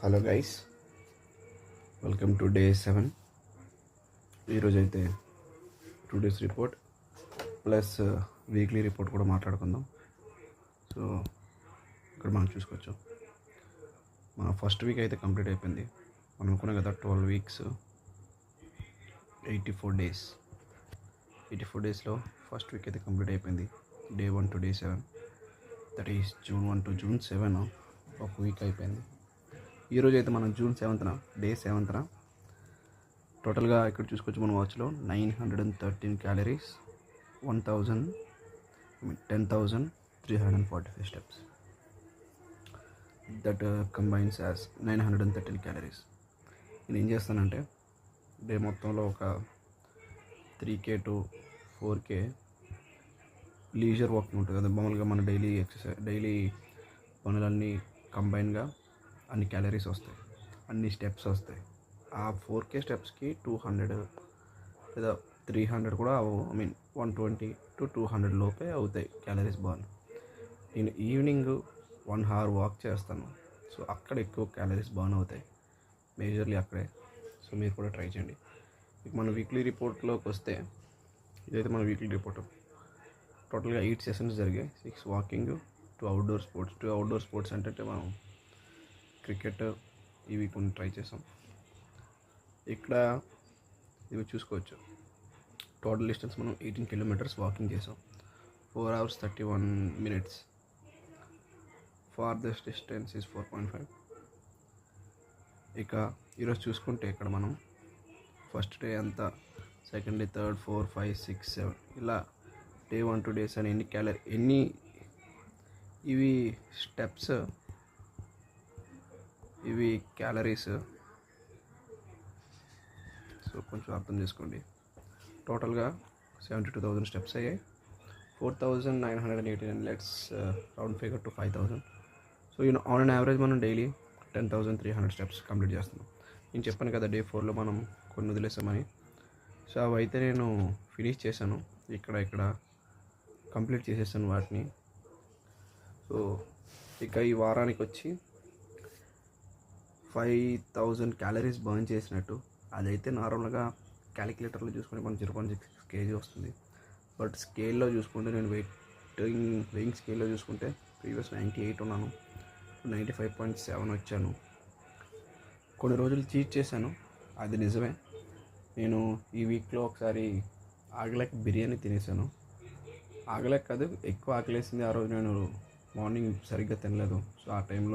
Hello guys, welcome to day 7. ఈరోజు అయితే 2 days report plus weekly report కూడా మాట్లాడుకుందాం. సో ఇక్కడ మనం చూసుకోవచ్చు, మన ఫస్ట్ వీక్ అయితే కంప్లీట్ అయిపోయింది. మనం అనుకున్నాం కదా 12 weeks 84 days. 84 daysలో ఫస్ట్ వీక్ అయితే కంప్లీట్ అయిపోయింది. Day 1 to Day 7, that is June 1 to June 7 ఒక వీక్ అయిపోయింది. ఈరోజు అయితే మనం June 7th Day 7th టోటల్గా ఇక్కడ చూసుకోవచ్చు మన వాచ్లో 913 calories, 10,345 steps. That combines as 913 calories. నేను ఏం చేస్తానంటే డే మొత్తంలో ఒక 3K to 4K leisure walking ఉంటుంది కదా, మామూలుగా మన డైలీ పనులన్నీ కంబైన్గా అన్ని క్యాలరీస్ వస్తాయి, అన్ని స్టెప్స్ వస్తాయి. ఆ 4K స్టెప్స్కి 200 లేదా 300 కూడా 120 to 200 లోపే అవుతాయి క్యాలరీస్ బర్న్. నేను ఈవినింగ్ 1 hour వాక్ చేస్తాను, సో అక్కడ ఎక్కువ క్యాలరీస్ బర్న్ అవుతాయి, మేజర్లీ అక్కడే. సో మీరు కూడా ట్రై చేయండి. ఇక మన వీక్లీ రిపోర్ట్లోకి వస్తే, ఇదైతే మన వీక్లీ రిపోర్ట్. టోటల్గా 8 sessions జరిగాయి. 6 walking, 2 outdoor sports. 2 outdoor sports అంటే మనం క్రికెట్ ఇవి కొన్ని ట్రై చేసాం. ఇక్కడ ఇవి చూసుకోవచ్చు, టోటల్ డిస్టెన్స్ మనం 18 kilometers వాకింగ్ చేసాం. 4 hours 31 minutes. Farthest distance is 4.5. ఇక ఈరోజు చూసుకుంటే ఇక్కడ మనం ఫస్ట్ డే అంతా, సెకండ్ డే, థర్డ్, 4, 5, 6, 7 ఇలా Day 1 to Day 7 ఎన్ని ఇవి స్టెప్స్, ఇవి క్యాలరీస్. సో కొంచెం అర్థం చేసుకోండి. టోటల్గా 72,000 స్టెప్స్ అయ్యాయి. 4,989, let's round figure to 5,000. So on and average మనం డైలీ 10,300 స్టెప్స్ కంప్లీట్ చేస్తున్నాం. నేను చెప్పాను కదా Day 4లో మనం కొన్ని వదిలేసామని. సో అవి అయితే నేను ఫినిష్ చేశాను, ఇక్కడ కంప్లీట్ చేసేసాను వాటిని. సో ఇక ఈ వారానికి వచ్చి 5,000 క్యాలరీస్ బర్న్ చేసినట్టు. అదైతే నార్మల్గా క్యాలిక్యులేటర్లో చూసుకుంటే మనం 0.6 kg వస్తుంది. బట్ స్కేల్లో చూసుకుంటే, నేను వెయింగ్ స్కేల్లో చూసుకుంటే ప్రీవియస్ 98 ఉన్నాను, 95.7 వచ్చాను. కొన్ని రోజులు చీట్ చేశాను, అది నిజమే. నేను ఈ వీక్లో ఒకసారి ఆగలేక బిర్యానీ తినేసాను. ఆగలేక కాదు, ఎక్కువ ఆకలేసింది ఆ రోజు. నేను మార్నింగ్ సరిగ్గా తినలేదు. సో ఆ టైంలో